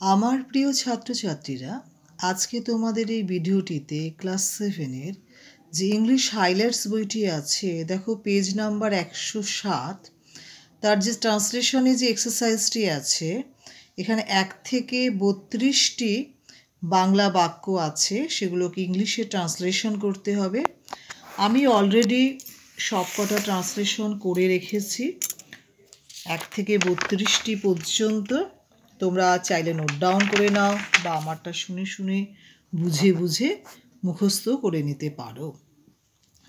আমার প্রিয় ছাত্রছাত্রীরা, আজকে তোমাদের এই ভিডিওটিতে ক্লাস 7-এর যে ইংলিশ হাইলাইটস বইটি আছে, দেখো পেজ নাম্বার 107, তার যে ট্রান্সলেশনে যে এক্সারসাইজটি আছে, এখানে 1 থেকে 32টি বাংলা বাক্য আছে, সেগুলোকে ইংলিশে ট্রান্সলেশন করতে হবে। আমি অলরেডি সবকটা ট্রান্সলেশন করে রেখেছি 1 থেকে 32টি পর্যন্ত। তোমরা চাইলে নোট ডাউন করে নাও বা আমারটা শুনে শুনে বুঝে বুঝে মুখস্থ করে নিতে পারো।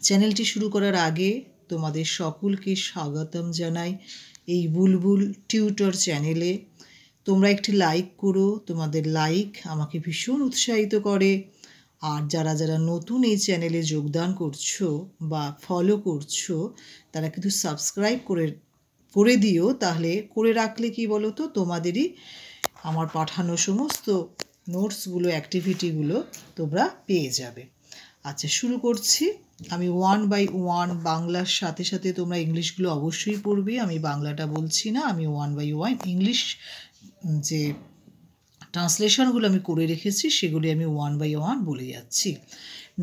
চ্যানেলটি শুরু করার আগে তোমাদের সকলকে স্বাগতম জানাই এই বুলবুল টিউটর চ্যানেলে। তোমরা একটি লাইক করো, তোমাদের লাইক আমাকে ভীষণ উৎসাহিত করে। আর যারা যারা নতুন এই চ্যানেলে যোগদান করছো বা ফলো করছো, তারা কিন্তু সাবস্ক্রাইব করে দিও। তাহলে করে রাখলে কি বলো তো, তোমাদেরই আমার পাঠানো সমস্ত নোটসগুলো, অ্যাক্টিভিটিগুলো তোমরা পেয়ে যাবে। আচ্ছা, শুরু করছি। আমি 1 by 1 বাংলার সাথে সাথে তোমরা ইংলিশগুলো অবশ্যই পড়বে। আমি বাংলাটা বলছি না, আমি 1 by 1 ইংলিশ যে ট্রান্সলেশনগুলো আমি করে রেখেছি সেগুলি আমি 1 by 1 বলে যাচ্ছি।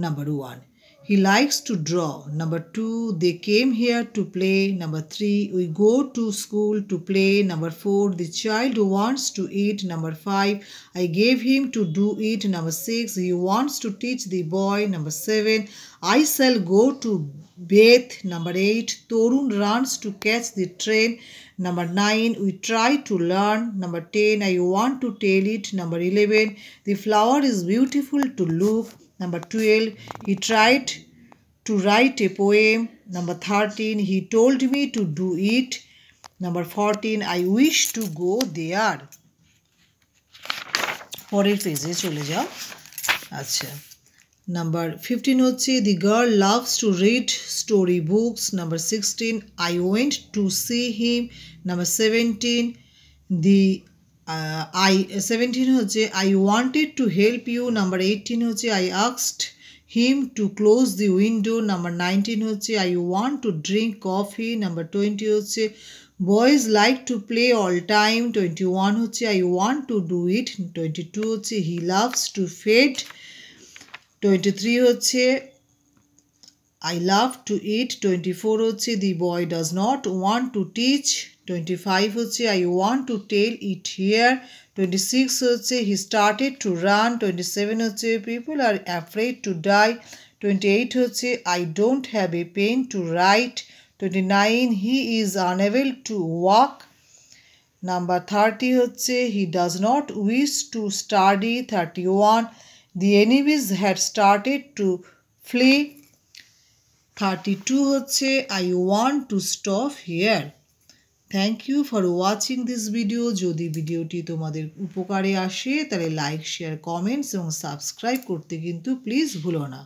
Number 1, he likes to draw. Number 2, they came here to play. Number 3, we go to school to play. Number 4, the child wants to eat. Number 5, I gave him to do it. Number 6, he wants to teach the boy. Number 7, I shall go to bathe. Number 8, Torun runs to catch the train. Number 9, we try to learn. Number 10, I want to tell it. Number 11, the flower is beautiful to look. Number 12, he tried to write a poem. Number 13, he told me to do it. Number 14, I wish to go there. পরের পেজে চলে যাও। আচ্ছা, number 15 হচ্ছে the girl loves to read story books. Number 16, I went to see him. Number 17, 17 হচ্ছে I wanted to help you. Number 18 হচ্ছে I asked him to close the window. Number 19 হচ্ছে I want to drink coffee. Number 20 হচ্ছে boys like to play all time. 21 হচ্ছে I want to do it. 22 হচ্ছে he loves to feed. 23 হচ্ছে I love to eat. 24 হচ্ছে the boy does not want to teach. 25 হচ্ছে I want to tell it here. 26 হচ্ছে he started to run. 27 হচ্ছে people are afraid to die. 28 হচ্ছে I don't have a pen to write. 29 he is unable to walk. Number 30 হচ্ছে he does not wish to study. 31, the enemies had started to flee. 32 হচ্ছে I want to stop here. Thank you for watching this video. যদি ভিডিওটি তোমাদের উপকারে আসে তাহলে like, share, comments এবং subscribe করতে কিন্তু প্লিজ ভুলো না।